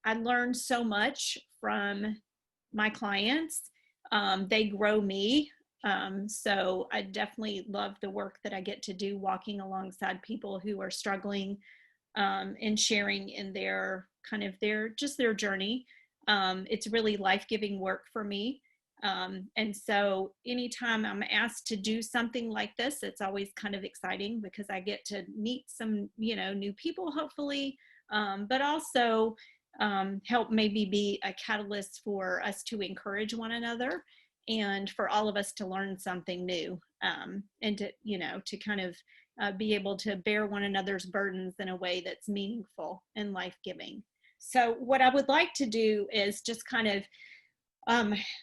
I learn so much from my clients. They grow me. So I definitely love the work that I get to do walking alongside people who are struggling, and sharing in their kind of their journey. It's really life-giving work for me. And so anytime I'm asked to do something like this, it's always kind of exciting because I get to meet some, new people, hopefully, but also help maybe be a catalyst for us to encourage one another and for all of us to learn something new, and to kind of be able to bear one another's burdens in a way that's meaningful and life-giving. So what I would like to do is just kind of,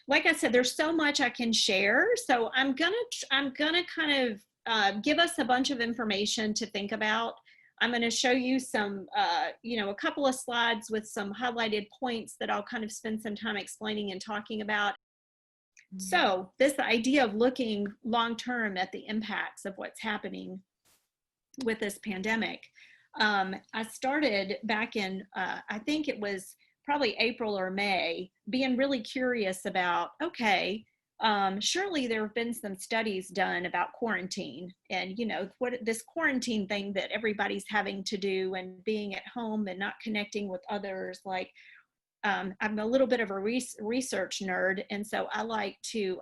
like I said, there's so much I can share. So I'm gonna kind of give us a bunch of information to think about. I'm going to show you some, a couple of slides with some highlighted points that I'll kind of spend some time explaining and talking about. So this idea of looking long-term at the impacts of what's happening with this pandemic. I started back in, I think it was probably April or May, being really curious about, okay, surely there have been some studies done about quarantine and, what this quarantine thing that everybody's having to do and being at home and not connecting with others. Like, I'm a little bit of a research nerd. And so I like to,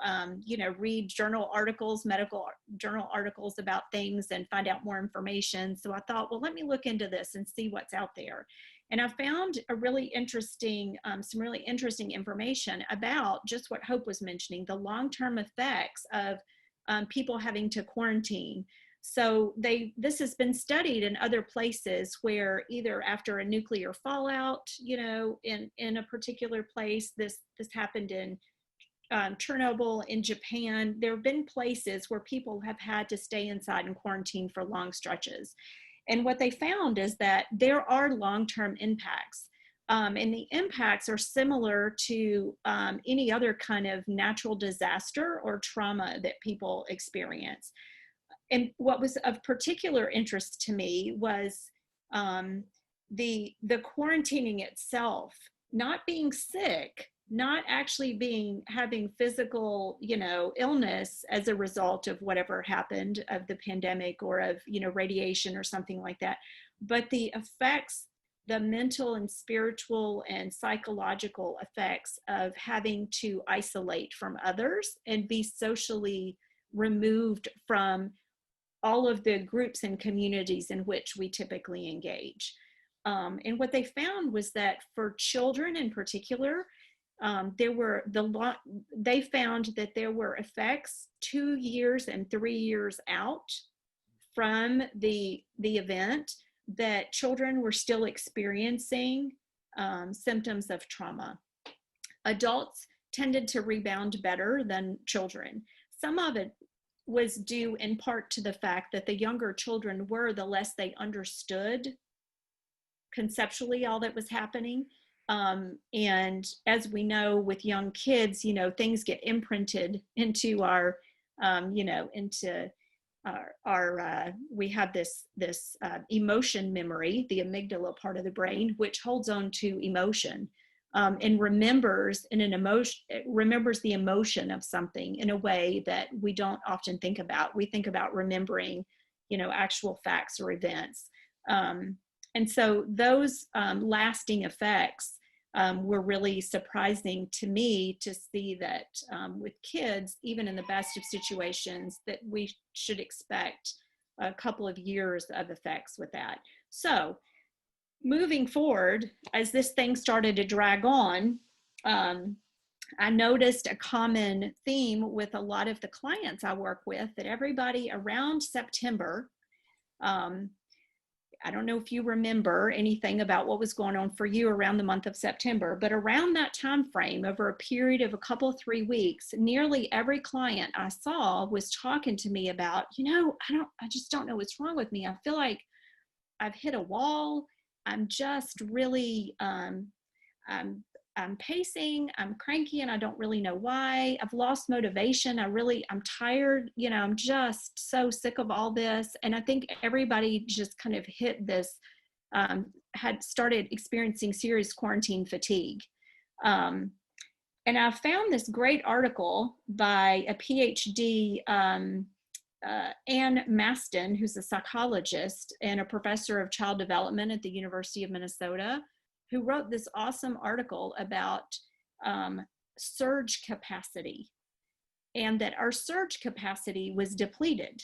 read journal articles, medical journal articles about things and find out more information. So I thought, well, let me look into this and see what's out there. And I found a really interesting, some really interesting information about just what Hope was mentioning, the long-term effects of people having to quarantine. So this has been studied in other places where either after a nuclear fallout, in a particular place, this happened in Chernobyl, in Japan. There have been places where people have had to stay inside and quarantine for long stretches. And what they found is that there are long-term impacts. And the impacts are similar to any other kind of natural disaster or trauma that people experience. And what was of particular interest to me was the quarantining itself, not being sick, not actually having physical, illness as a result of whatever happened of the pandemic or of, radiation or something like that, but the effects, the mental and spiritual and psychological effects of having to isolate from others and be socially removed from all of the groups and communities in which we typically engage. And what they found was that for children in particular, they found that there were effects 2 years and 3 years out from the event, that children were still experiencing symptoms of trauma. Adults tended to rebound better than children. Some of it was due in part to the fact that the younger children were, the less they understood conceptually all that was happening. And as we know with young kids, things get imprinted into our, we have this emotion memory, the amygdala part of the brain, which holds on to emotion. And remembers the emotion of something in a way that we don't often think about. We think about remembering, actual facts or events. And so those lasting effects were really surprising to me to see that with kids, even in the best of situations, that we should expect a couple of years of effects with that. So moving forward, as this thing started to drag on, I noticed a common theme with a lot of the clients I work with, that everybody around September, I don't know if you remember anything about what was going on for you around the month of September, but around that time frame, over a period of a couple, 3 weeks, nearly every client I saw was talking to me about, I just don't know what's wrong with me. I feel like I've hit a wall. I'm just really, I'm pacing, I'm cranky, and I don't really know why. I've lost motivation. I'm tired. I'm just so sick of all this. And I think everybody just kind of hit this had started experiencing serious quarantine fatigue. And I found this great article by a PhD, Ann Maston, who's a psychologist and a professor of child development at the University of Minnesota, who wrote this awesome article about surge capacity, and that our surge capacity was depleted.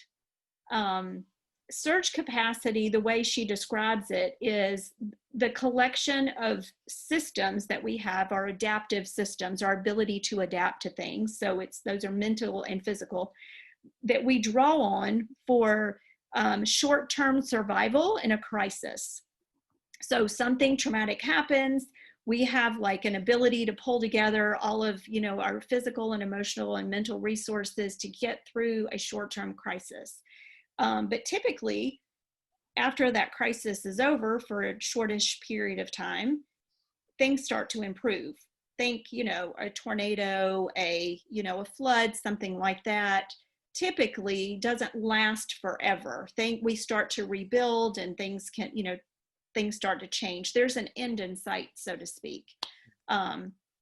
Surge capacity, the way she describes it, is the collection of systems that we have, our adaptive systems, our ability to adapt to things. So those are mental and physical, that we draw on for short-term survival in a crisis. So something traumatic happens, we have like an ability to pull together all of, our physical and emotional and mental resources to get through a short-term crisis. But typically, after that crisis is over for a shortish period of time, things start to improve. Think, a tornado, a flood, something like that, typically doesn't last forever. We start to rebuild and things start to change. There's an end in sight, so to speak.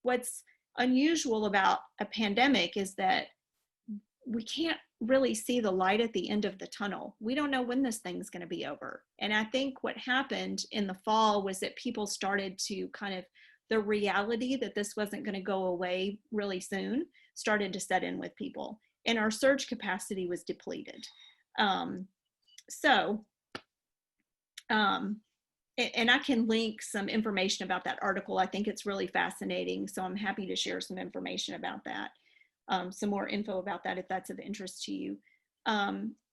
What's unusual about a pandemic is that we can't really see the light at the end of the tunnel. We don't know when this thing's going to be over. And I think what happened in the fall was that people started to the reality that this wasn't going to go away really soon started to set in with people. And our surge capacity was depleted. And I can link some information about that article. I think it's really fascinating. So I'm happy to share some information about that. Some more info about that if that's of interest to you.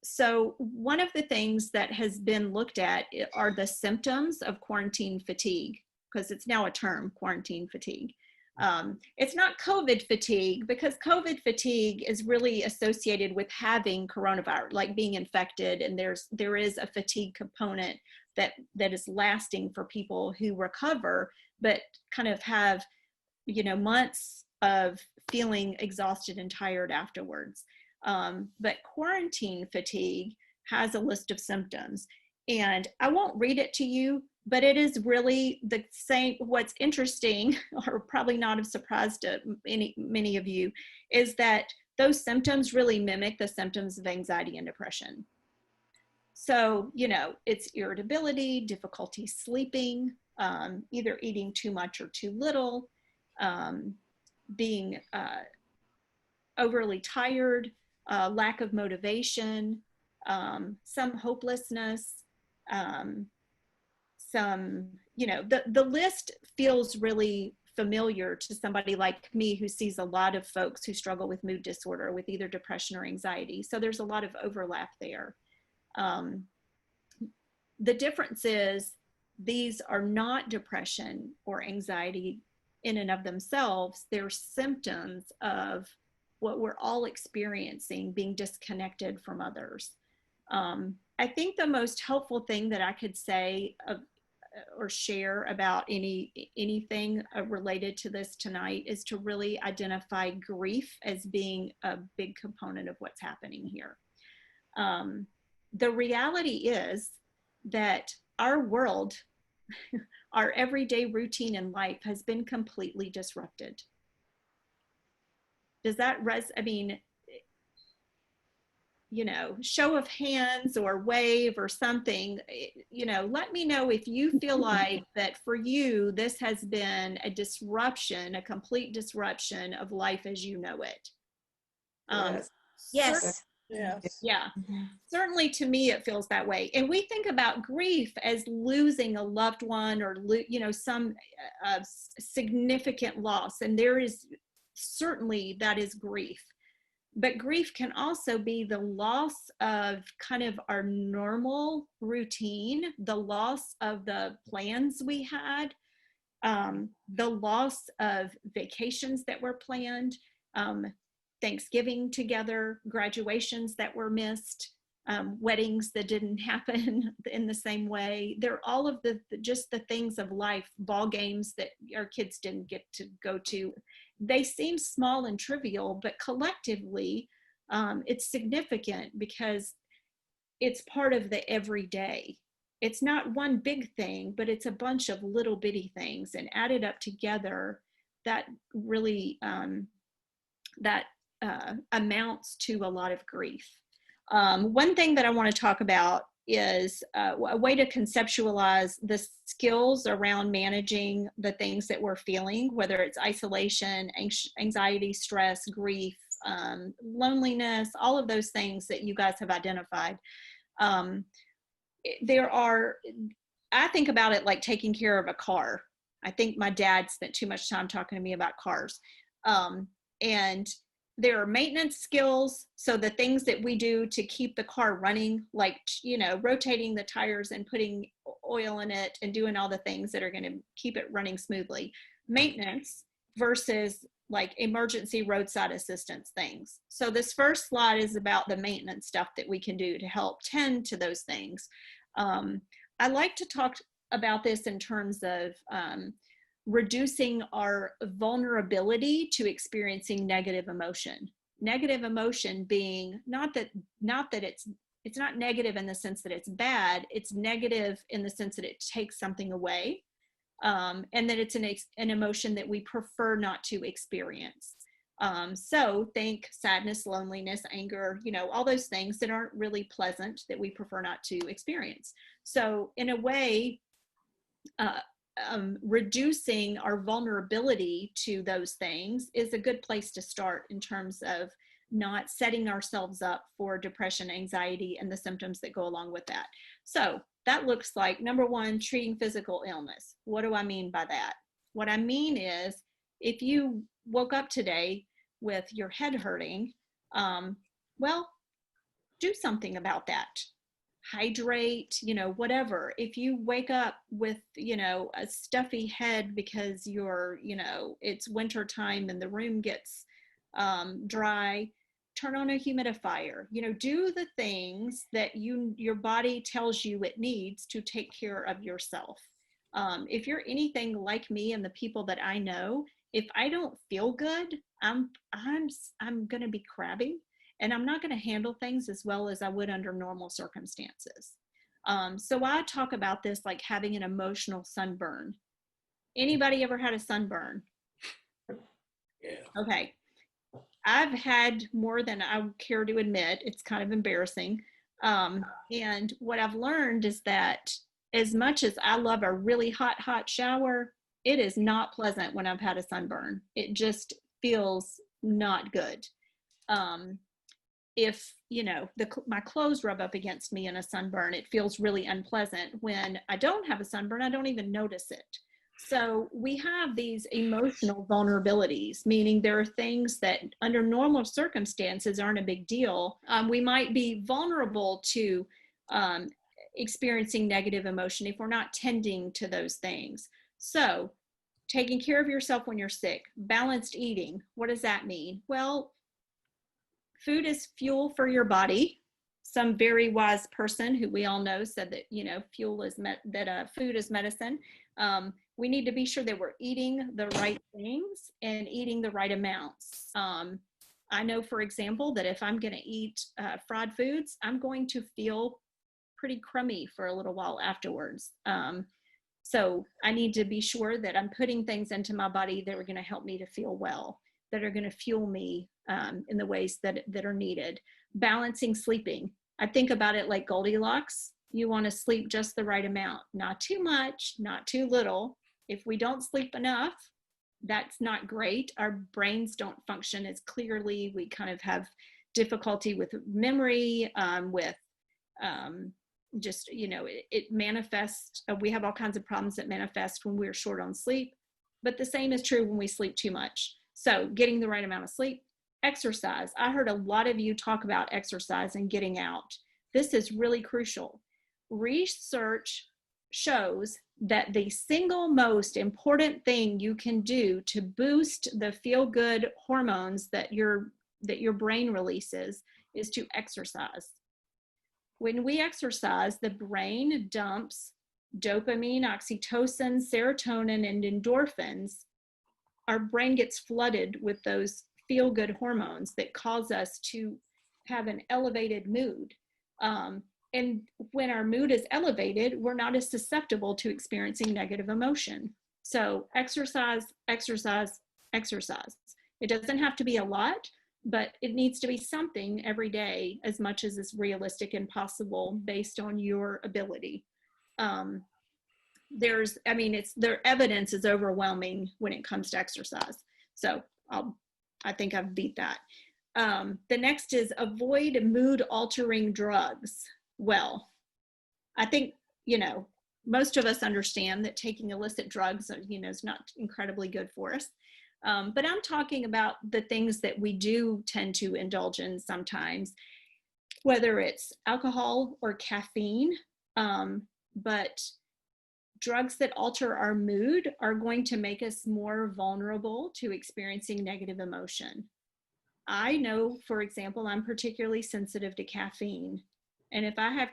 So one of the things that has been looked at are the symptoms of quarantine fatigue, because it's now a term, quarantine fatigue. It's not COVID fatigue, because COVID fatigue is really associated with having coronavirus, like being infected, and there is a fatigue component that is lasting for people who recover, but kind of have, months of feeling exhausted and tired afterwards. But quarantine fatigue has a list of symptoms, and I won't read it to you, but it is really the same. What's interesting, or probably not of surprise to many of you, is that those symptoms really mimic the symptoms of anxiety and depression. So, it's irritability, difficulty sleeping, either eating too much or too little, being overly tired, lack of motivation, some hopelessness, the list feels really familiar to somebody like me who sees a lot of folks who struggle with mood disorder, with either depression or anxiety. So there's a lot of overlap there. The difference is these are not depression or anxiety in and of themselves. They're symptoms of what we're all experiencing, being disconnected from others. I think the most helpful thing that I could say or share about anything related to this tonight is to really identify grief as being a big component of what's happening here. The reality is that our world, our everyday routine in life has been completely disrupted. Does that show of hands or wave or something, let me know if you feel like that for you, this has been a disruption, a complete disruption of life as you know it. Yes. Yes. Yeah, certainly to me, it feels that way. And we think about grief as losing a loved one or, some significant loss. And there is certainly, that is grief. But grief can also be the loss of kind of our normal routine, the loss of the plans we had, the loss of vacations that were planned, Thanksgiving together, graduations that were missed, weddings that didn't happen in the same way. They're all of just the things of life, ball games that our kids didn't get to go to. They seem small and trivial, but collectively, it's significant because it's part of the everyday. it's not one big thing, but it's a bunch of little bitty things, and added up together, that really that amounts to a lot of grief. One thing that I want to talk about is a way to conceptualize the skills around managing the things that we're feeling, whether it's isolation, anxiety, stress, grief, loneliness, all of those things that you guys have identified. I think about it like taking care of a car. I think my dad spent too much time talking to me about cars. And there are maintenance skills. So the things that we do to keep the car running, like, rotating the tires and putting oil in it and doing all the things that are going to keep it running smoothly. Maintenance versus like emergency roadside assistance things. So this first slide is about the maintenance stuff that we can do to help tend to those things. I like to talk about this in terms of reducing our vulnerability to experiencing negative emotion. Negative emotion being not that it's not negative in the sense that it's bad. It's negative in the sense that it takes something away, and that it's an emotion that we prefer not to experience. So think sadness, loneliness, anger, all those things that aren't really pleasant that we prefer not to experience. So in a way, reducing our vulnerability to those things is a good place to start in terms of not setting ourselves up for depression, anxiety, and the symptoms that go along with that. So that looks like, number one, treating physical illness. What do I mean by that? What I mean is, if you woke up today with your head hurting, well, do something about that. Hydrate, whatever. If you wake up with, a stuffy head because it's winter time and the room gets dry, turn on a humidifier. Do the things that your body tells you it needs to take care of yourself. If you're anything like me and the people that I know, if I don't feel good, I'm going to be crabby, and I'm not going to handle things as well as I would under normal circumstances. So I talk about this like having an emotional sunburn. Anybody ever had a sunburn? Yeah. Okay. I've had more than I care to admit. It's kind of embarrassing. And what I've learned is that as much as I love a really hot shower, it is not pleasant when I've had a sunburn. It just feels not good. If my clothes rub up against me in a sunburn, it feels really unpleasant. When I don't have a sunburn, I don't even notice it. So we have these emotional vulnerabilities, meaning there are things that under normal circumstances aren't a big deal. We might be vulnerable to experiencing negative emotion if we're not tending to those things. So taking care of yourself when you're sick, balanced eating, what does that mean? Well, food is fuel for your body. Some very wise person who we all know said that, food is medicine. We need to be sure that we're eating the right things and eating the right amounts. I know, for example, that if I'm going to eat fried foods, I'm going to feel pretty crummy for a little while afterwards. So I need to be sure that I'm putting things into my body that are going to help me to feel well, that are going to fuel me in the ways that are needed. Balancing sleeping. I think about it like Goldilocks. You want to sleep just the right amount, not too much, not too little. If we don't sleep enough, that's not great. Our brains don't function as clearly. We kind of have difficulty with memory, it manifests. We have all kinds of problems that manifest when we're short on sleep, but the same is true when we sleep too much. So getting the right amount of sleep. Exercise. I heard a lot of you talk about exercise and getting out. This is really crucial. Research shows that the single most important thing you can do to boost the feel-good hormones that your brain releases is to exercise. When we exercise, the brain dumps dopamine, oxytocin, serotonin, and endorphins. Our brain gets flooded with those feel-good hormones that cause us to have an elevated mood. And when our mood is elevated, we're not as susceptible to experiencing negative emotion. So exercise, exercise, exercise. It doesn't have to be a lot, but it needs to be something every day, as much as is realistic and possible based on your ability. Their evidence is overwhelming when it comes to exercise. So I think I've beat that. The next is avoid mood altering drugs. Well, I think, most of us understand that taking illicit drugs, is not incredibly good for us. But I'm talking about the things that we do tend to indulge in sometimes, whether it's alcohol or caffeine. But drugs that alter our mood are going to make us more vulnerable to experiencing negative emotion. I know, for example, I'm particularly sensitive to caffeine. And if I have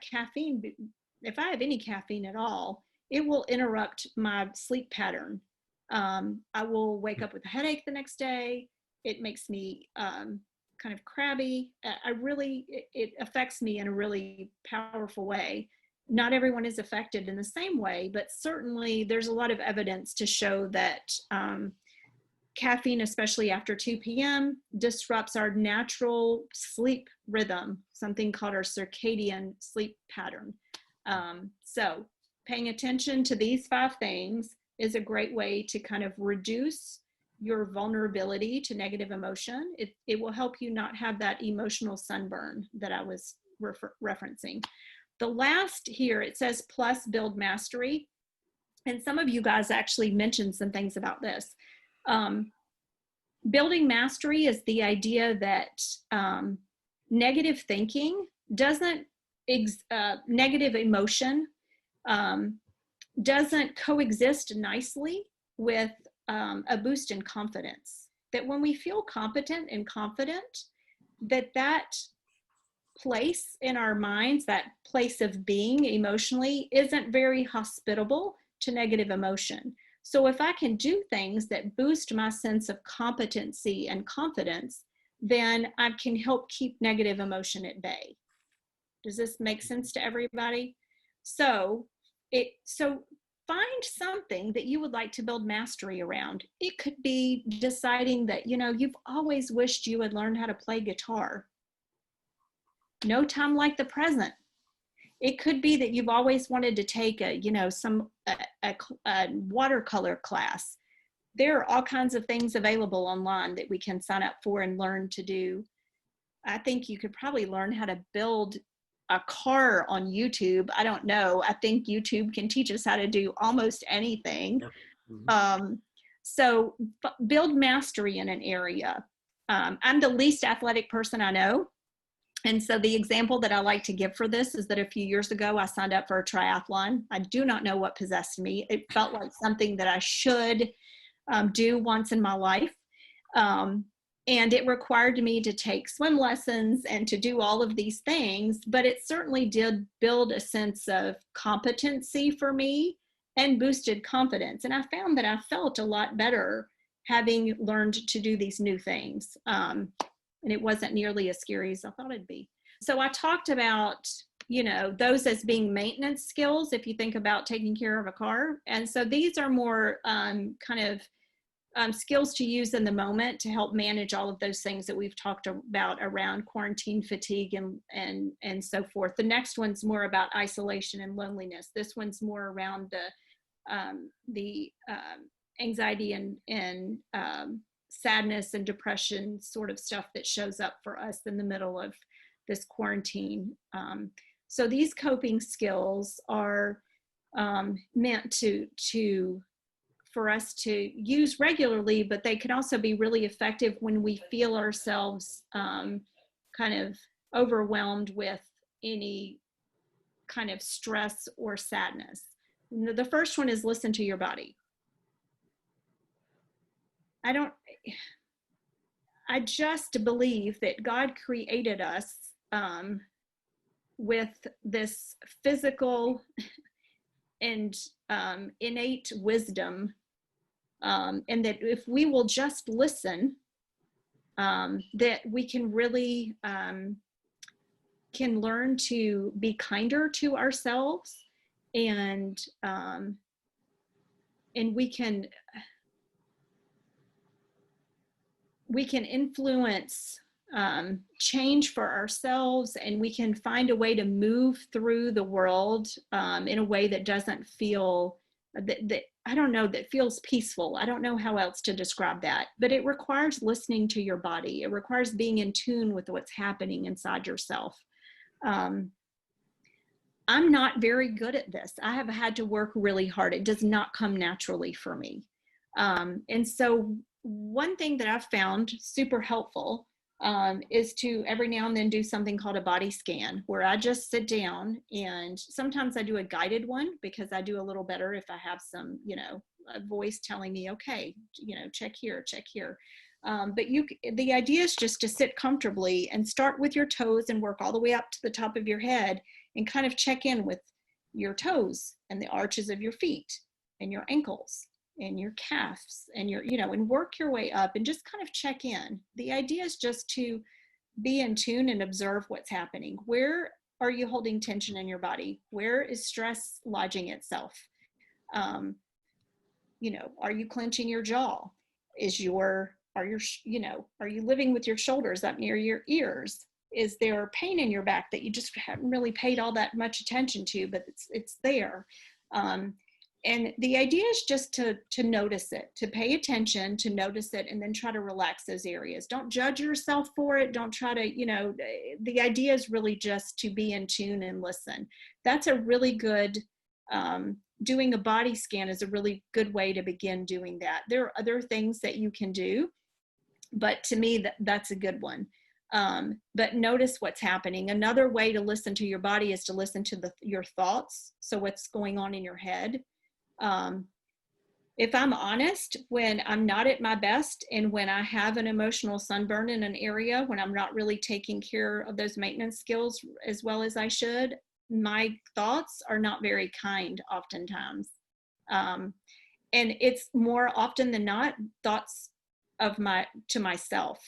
any caffeine at all, it will interrupt my sleep pattern. I will wake up with a headache the next day. It makes me kind of crabby. It affects me in a really powerful way. Not everyone is affected in the same way, but certainly there's a lot of evidence to show that caffeine, especially after 2 p.m., disrupts our natural sleep rhythm, something called our circadian sleep pattern. So paying attention to these 5 things is a great way to kind of reduce your vulnerability to negative emotion. It will help you not have that emotional sunburn that I was referencing. The last here, it says plus build mastery. And some of you guys actually mentioned some things about this. Building mastery is the idea that negative thinking negative emotion doesn't coexist nicely with a boost in confidence. That when we feel competent and confident, that place in our minds, that place of being emotionally, isn't very hospitable to negative emotion. So if I can do things that boost my sense of competency and confidence, then I can help keep negative emotion at bay. Does this make sense to everybody? So find something that you would like to build mastery around. It could be deciding that, you've always wished you had learned how to play guitar. No time like the present. It could be that you've always wanted to take a watercolor class. There are all kinds of things available online that we can sign up for and learn to do. I think you could probably learn how to build a car on YouTube. I don't know. I think YouTube can teach us how to do almost anything. Yep. Mm-hmm. So build mastery in an area. I'm the least athletic person I know. And so the example that I like to give for this is that a few years ago, I signed up for a triathlon. I do not know what possessed me. It felt like something that I should do once in my life. And it required me to take swim lessons and to do all of these things, but it certainly did build a sense of competency for me and boosted confidence. And I found that I felt a lot better having learned to do these new things. And it wasn't nearly as scary as I thought it'd be. So I talked about, those as being maintenance skills, if you think about taking care of a car. And so these are more skills to use in the moment to help manage all of those things that we've talked about around quarantine fatigue and so forth. The next one's more about isolation and loneliness. This one's more around the anxiety and sadness and depression sort of stuff that shows up for us in the middle of this quarantine. So these coping skills are meant for us to use regularly, but they can also be really effective when we feel ourselves kind of overwhelmed with any kind of stress or sadness. The first one is listen to your body. I just believe that God created us with this physical and innate wisdom, and that if we will just listen, that we can really can learn to be kinder to ourselves, and we can influence change for ourselves, and we can find a way to move through the world in a way that doesn't feel that I don't know, that feels peaceful. I don't know how else to describe that, but it requires listening to your body. It requires being in tune with what's happening inside yourself. I'm not very good at this. I have had to work really hard. It does not come naturally for me. And so one thing that I've found super helpful is to every now and then do something called a body scan, where I just sit down, and sometimes I do a guided one because I do a little better if I have some, a voice telling me, okay, check here, check here. But the idea is just to sit comfortably and start with your toes and work all the way up to the top of your head, and kind of check in with your toes and the arches of your feet and your ankles and your calves and and work your way up and just kind of check in. The idea is just to be in tune and observe what's happening. Where are you holding tension in your body? Where is stress lodging itself? Are you clenching your jaw? Are you living with your shoulders up near your ears? Is there pain in your back that you just haven't really paid all that much attention to, but it's there? And the idea is just to notice it, to pay attention, to notice it, and then try to relax those areas. Don't judge yourself for it. Don't try to, the idea is really just to be in tune and listen. That's a really good, doing a body scan is a really good way to begin doing that. There are other things that you can do, but to me, that's a good one. But notice what's happening. Another way to listen to your body is to listen to your thoughts. So what's going on in your head. If I'm honest, when I'm not at my best and when I have an emotional sunburn in an area, when I'm not really taking care of those maintenance skills as well as I should, my thoughts are not very kind oftentimes. And it's more often than not thoughts to myself.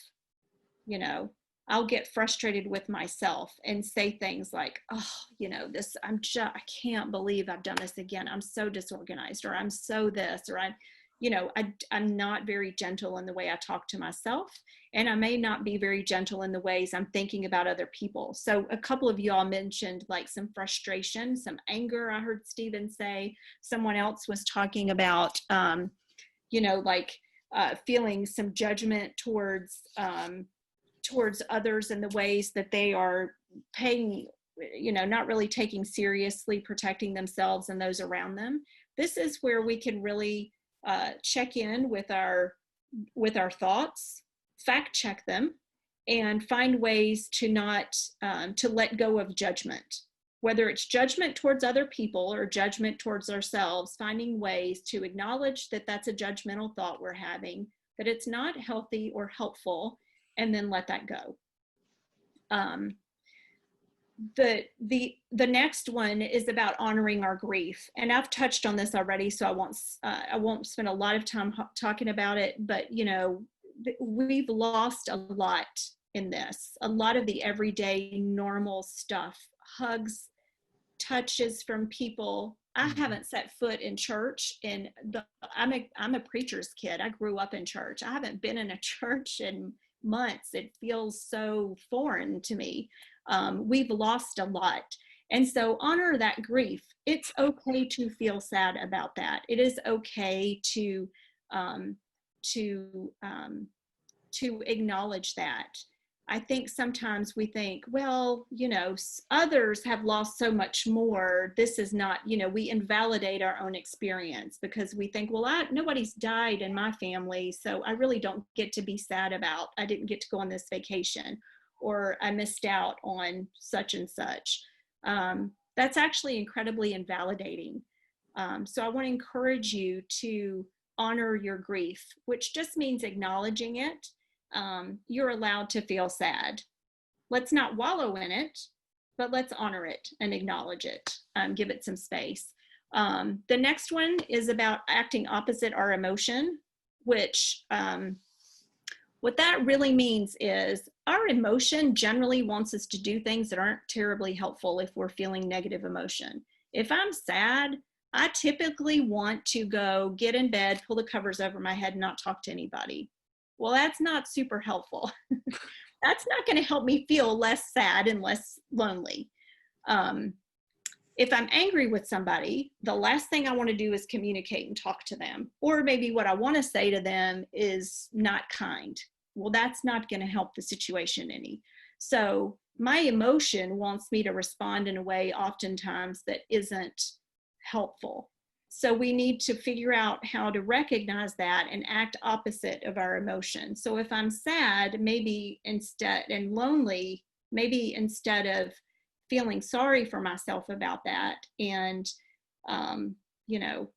I'll get frustrated with myself and say things like, oh, I can't believe I've done this again. I'm so disorganized, or I'm so this, or I'm not very gentle in the way I talk to myself. And I may not be very gentle in the ways I'm thinking about other people. So a couple of y'all mentioned like some frustration, some anger. I heard Stephen say. Someone else was talking about, feeling some judgment towards others in the ways that they are paying, not really taking seriously protecting themselves and those around them. This is where we can really check in with our thoughts, fact check them, and find ways to not to let go of judgment, whether it's judgment towards other people or judgment towards ourselves. Finding ways to acknowledge that that's a judgmental thought we're having, that it's not healthy or helpful, and then let that go. The next one is about honoring our grief, and I've touched on this already, so I won't spend a lot of time talking about it. But we've lost a lot in this. A lot of the everyday normal stuff, hugs, touches from people. I haven't set foot in church, and I'm a preacher's kid. I grew up in church. I haven't been in a church in months. It feels so foreign to me. We've lost a lot. And so honor that grief. It's okay to feel sad about that. It is okay to acknowledge that. I think sometimes we think, well, others have lost so much more. This is not, we invalidate our own experience because we think, well, nobody's died in my family, so I really don't get to be sad about, I didn't get to go on this vacation, or I missed out on such and such. That's actually incredibly invalidating. So I want to encourage you to honor your grief, which just means acknowledging it. You're allowed to feel sad. Let's not wallow in it, but let's honor it and acknowledge it. Give it some space. The next one is about acting opposite our emotion, which what that really means is our emotion generally wants us to do things that aren't terribly helpful if we're feeling negative emotion. If I'm sad, I typically want to go get in bed, pull the covers over my head, and not talk to anybody. Well, that's not super helpful. That's not going to help me feel less sad and less lonely. If I'm angry with somebody, the last thing I want to do is communicate and talk to them. Or maybe what I want to say to them is not kind. Well, that's not going to help the situation any. So my emotion wants me to respond in a way oftentimes that isn't helpful. So we need to figure out how to recognize that and act opposite of our emotion. So if I'm sad, maybe instead, and lonely, maybe instead of feeling sorry for myself about that and, you know,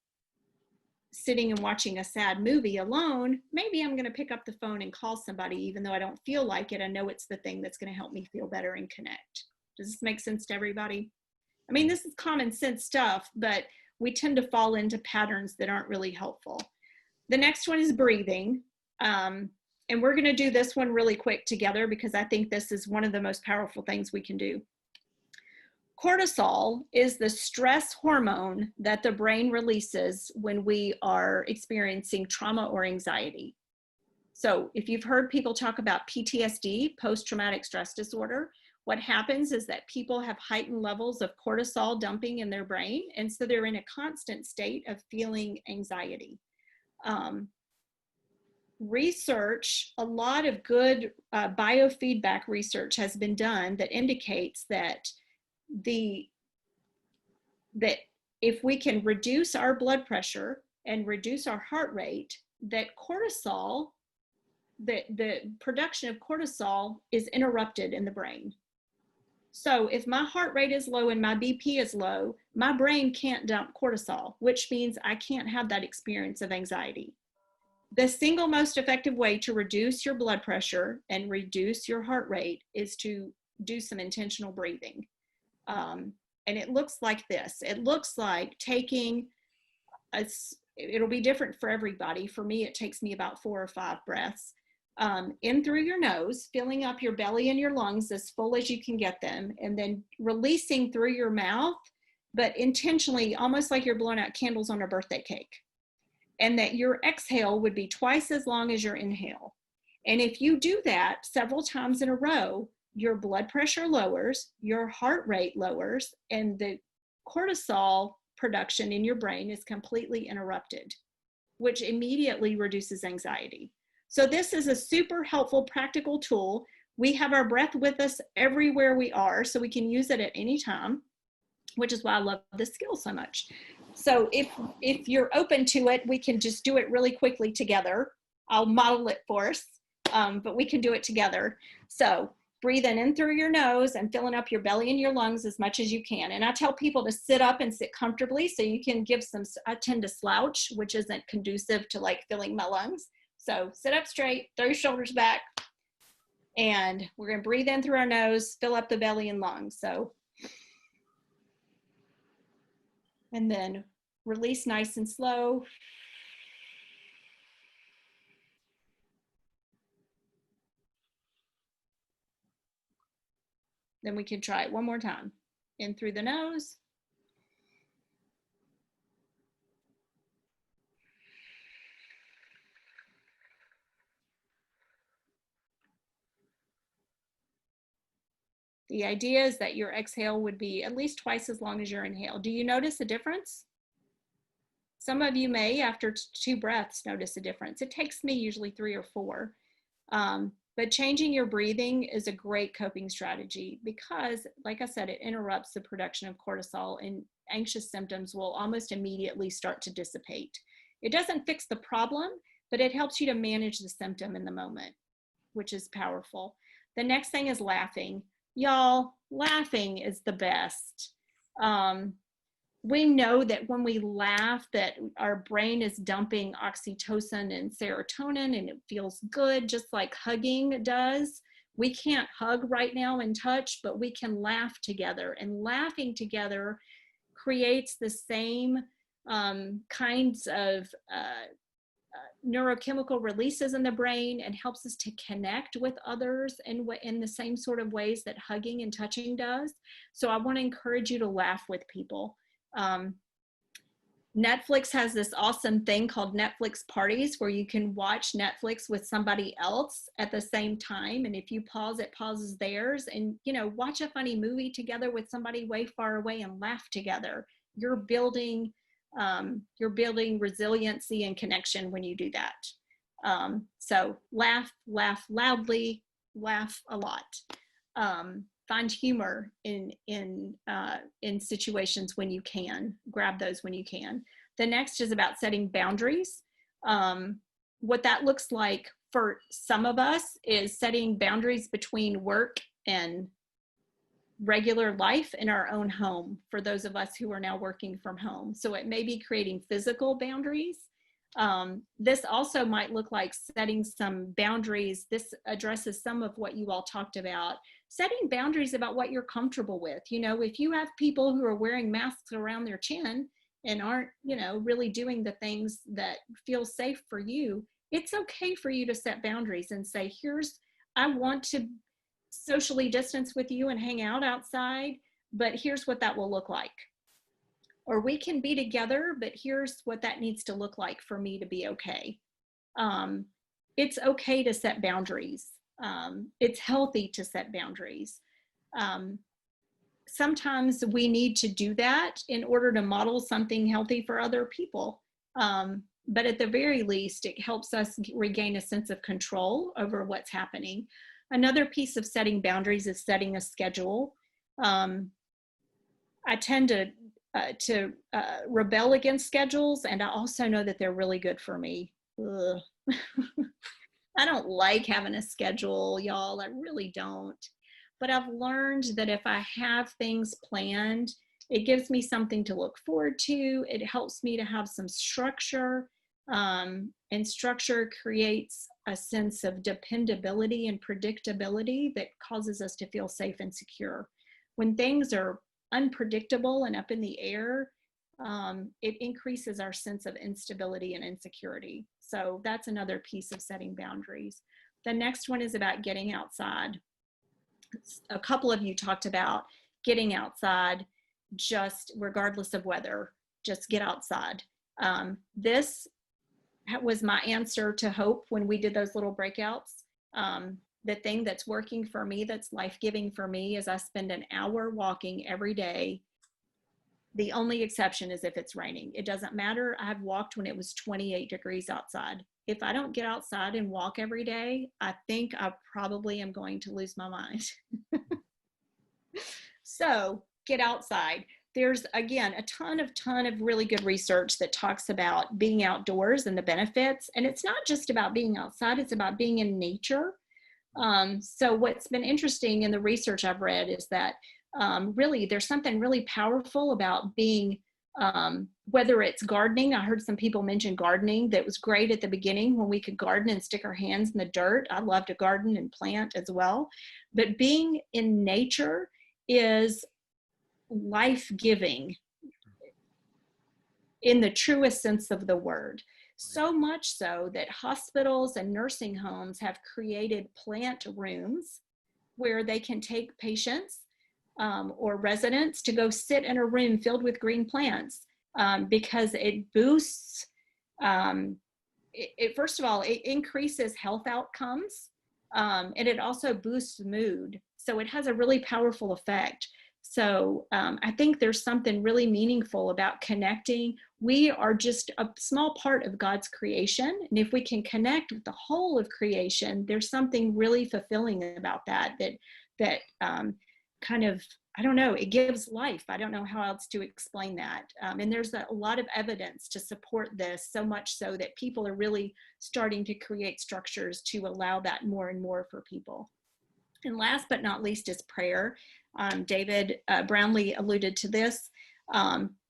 sitting and watching a sad movie alone, maybe I'm going to pick up the phone and call somebody, even though I don't feel like it. I know it's the thing that's going to help me feel better and connect. Does this make sense to everybody? I mean, this is common sense stuff, but we tend to fall into patterns that aren't really helpful. The next one is breathing. And we're going to do this one really quick together because I think this is one of the most powerful things we can do. Cortisol is the stress hormone that the brain releases when we are experiencing trauma or anxiety. So if you've heard people talk about PTSD, post-traumatic stress disorder, what happens is that people have heightened levels of cortisol dumping in their brain, and so they're in a constant state of feeling anxiety. Research, a lot of good biofeedback research has been done that indicates that if we can reduce our blood pressure and reduce our heart rate, that cortisol, the production of cortisol is interrupted in the brain. So if my heart rate is low and my BP is low, my brain can't dump cortisol, which means I can't have that experience of anxiety. The single most effective way to reduce your blood pressure and reduce your heart rate is to do some intentional breathing. And it looks like this. It looks like taking it'll be different for everybody. For me, it takes me about 4 or 5 breaths. In through your nose, filling up your belly and your lungs as full as you can get them, and then releasing through your mouth, but intentionally, almost like you're blowing out candles on a birthday cake. And that your exhale would be twice as long as your inhale. And if you do that several times in a row, your blood pressure lowers, your heart rate lowers, and the cortisol production in your brain is completely interrupted, which immediately reduces anxiety. So this is a super helpful practical tool. We have our breath with us everywhere we are, so we can use it at any time, which is why I love this skill so much. So if you're open to it, we can just do it really quickly together. I'll model it for us, but we can do it together. So breathing in through your nose and filling up your belly and your lungs as much as you can. And I tell people to sit up and sit comfortably so you can give some, I tend to slouch, which isn't conducive to like filling my lungs. So sit up straight, throw your shoulders back, and we're going to breathe in through our nose, fill up the belly and lungs. So, and then release nice and slow. Then we can try it one more time. In through the nose. The idea is that your exhale would be at least twice as long as your inhale. Do you notice a difference? Some of you may, after 2 breaths, notice a difference. It takes me usually 3 or 4. But changing your breathing is a great coping strategy because, like I said, it interrupts the production of cortisol, and anxious symptoms will almost immediately start to dissipate. It doesn't fix the problem, but it helps you to manage the symptom in the moment, which is powerful. The next thing is laughing. Y'all, laughing is the best. We know that when we laugh that our brain is dumping oxytocin and serotonin, and it feels good, just like hugging does. We can't hug right now and touch, but we can laugh together, and laughing together creates the same kinds of neurochemical releases in the brain and helps us to connect with others in the same sort of ways that hugging and touching does. So I want to encourage you to laugh with people. Netflix has this awesome thing called Netflix parties where you can watch Netflix with somebody else at the same time. And if you pause, it pauses theirs, and, you know, watch a funny movie together with somebody way far away and laugh together. You're building resiliency and connection when you do that. So laugh loudly, laugh a lot. Find humor in situations when you can. Grab those when you can. The next is about setting boundaries. What that looks like for some of us is setting boundaries between work and regular life in our own home, for those of us who are now working from home. So it may be creating physical boundaries. This also might look like setting some boundaries. This addresses some of what you all talked about. Setting boundaries about what you're comfortable with. You know, if you have people who are wearing masks around their chin and aren't, you know, really doing the things that feel safe for you, it's okay for you to set boundaries and say, I want to socially distance with you and hang out outside, but here's what that will look like. Or we can be together, but here's what that needs to look like for me to be okay. It's okay to set boundaries. It's healthy to set boundaries. Sometimes we need to do that in order to model something healthy for other people. But at the very least, it helps us regain a sense of control over what's happening. Another piece of setting boundaries is setting a schedule. I tend to rebel against schedules, and I also know that they're really good for me. I don't like having a schedule, y'all. I really don't. But I've learned that if I have things planned, it gives me something to look forward to. It helps me to have some structure, and structure creates a sense of dependability and predictability that causes us to feel safe and secure. When things are unpredictable and up in the air, it increases our sense of instability and insecurity. So that's another piece of setting boundaries. The next one is about getting outside. A couple of you talked about getting outside, just regardless of weather, just get outside. This was my answer to Hope when we did those little breakouts. The thing that's working for me, that's life-giving for me, is I spend an hour walking every day. The only exception is if it's raining. It doesn't matter. I've walked when it was 28 degrees outside. If I don't get outside and walk every day, I think I probably am going to lose my mind. So get outside. There's, again, a ton of really good research that talks about being outdoors and the benefits. And it's not just about being outside, it's about being in nature. So what's been interesting in the research I've read is that really there's something really powerful about being, whether it's gardening. I heard some people mention gardening. That was great at the beginning when we could garden and stick our hands in the dirt. I love to garden and plant as well. But being in nature is life-giving in the truest sense of the word. So much so that hospitals and nursing homes have created plant rooms where they can take patients or residents to go sit in a room filled with green plants, because it boosts, first of all, it increases health outcomes, and it also boosts mood. So it has a really powerful effect. So I think there's something really meaningful about connecting. We are just a small part of God's creation. And if we can connect with the whole of creation, there's something really fulfilling about that kind of, I don't know, it gives life. I don't know how else to explain that. And there's a lot of evidence to support this, so much so that people are really starting to create structures to allow that more and more for people. And last but not least is prayer. David Brownlee alluded to this.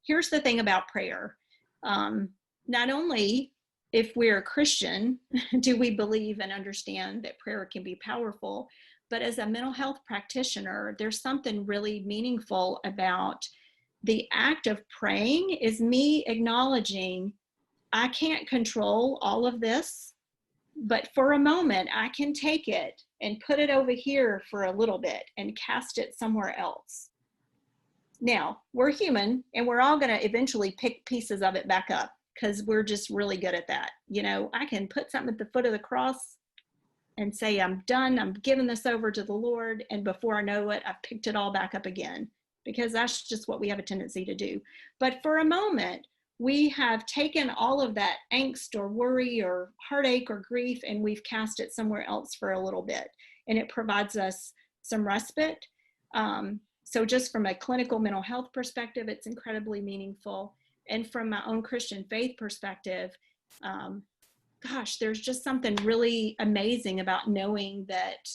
Here's the thing about prayer. Not only, if we're a Christian, do we believe and understand that prayer can be powerful, but as a mental health practitioner, there's something really meaningful about the act of praying. Is me acknowledging I can't control all of this, but for a moment, I can take it and put it over here for a little bit and cast it somewhere else. Now, we're human, and we're all going to eventually pick pieces of it back up because we're just really good at that. You know, I can put something at the foot of the cross and say, I'm done, I'm giving this over to the Lord. And before I know it, I've picked it all back up again, because that's just what we have a tendency to do. But for a moment, we have taken all of that angst or worry or heartache or grief, and we've cast it somewhere else for a little bit. And it provides us some respite. So just from a clinical mental health perspective, it's incredibly meaningful. And from my own Christian faith perspective, gosh, there's just something really amazing about knowing that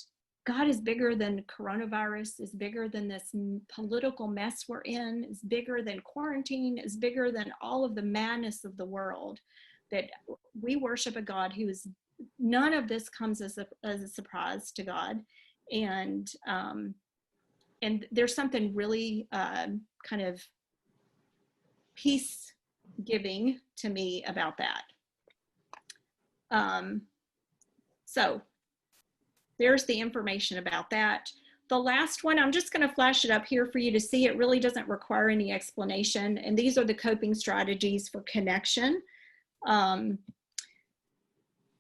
God is bigger than coronavirus, is bigger than this political mess we're in, is bigger than quarantine, is bigger than all of the madness of the world. That we worship a God who is, none of this comes as a surprise to God. And there's something really kind of peace giving to me about that. So there's the information about that. The last one, I'm just going to flash it up here for you to see. It really doesn't require any explanation. And these are the coping strategies for connection.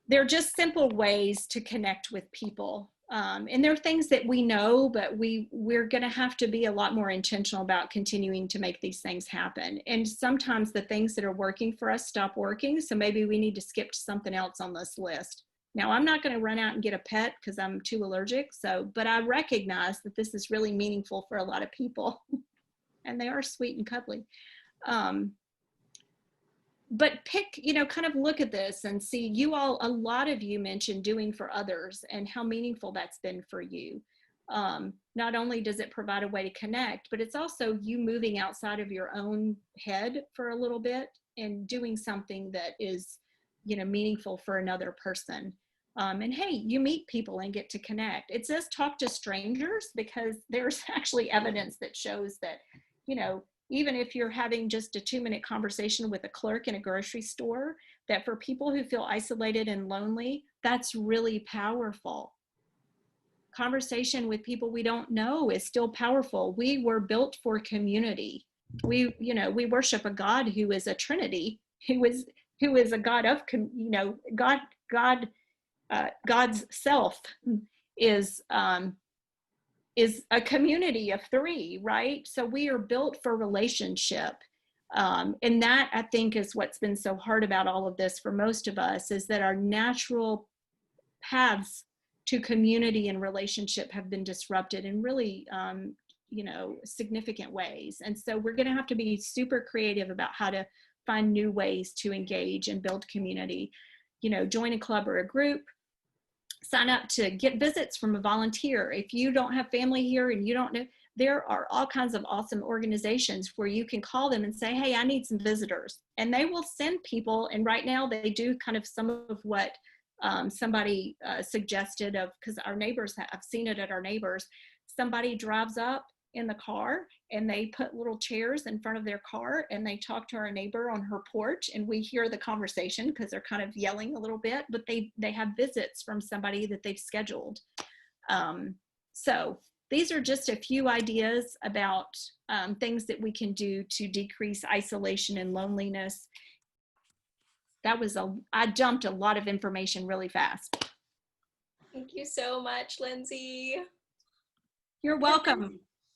They're just simple ways to connect with people. And they're things that we know, but we're going to have to be a lot more intentional about continuing to make these things happen. And sometimes the things that are working for us stop working. So maybe we need to skip to something else on this list. Now, I'm not going to run out and get a pet because I'm too allergic. But I recognize that this is really meaningful for a lot of people, and they are sweet and cuddly. But pick, kind of look at this and see, a lot of you mentioned doing for others and how meaningful that's been for you. Not only does it provide a way to connect, but it's also you moving outside of your own head for a little bit and doing something that is, meaningful for another person. And hey, you meet people and get to connect. It says talk to strangers because there's actually evidence that shows that, even if you're having just a 2-minute conversation with a clerk in a grocery store, that for people who feel isolated and lonely, that's really powerful. Conversation with people we don't know is still powerful. We were built for community. We worship a God who is a Trinity, who is a God of, God's self is a community of 3, right? So we are built for relationship. And that, I think, is what's been so hard about all of this for most of us, is that our natural paths to community and relationship have been disrupted in really, significant ways. And so we're going to have to be super creative about how to find new ways to engage and build community. Join a club or a group. Sign up to get visits from a volunteer. If you don't have family here and you don't know, there are all kinds of awesome organizations where you can call them and say, hey, I need some visitors. And they will send people. And right now they do kind of some of what somebody suggested, because our neighbors, I've seen it at our neighbors. Somebody drives up in the car and they put little chairs in front of their car and they talk to our neighbor on her porch, and we hear the conversation because they're kind of yelling a little bit, but they have visits from somebody that they've scheduled. So these are just a few ideas about things that we can do to decrease isolation and loneliness. I dumped a lot of information really fast. Thank you so much, Lindsay. You're welcome.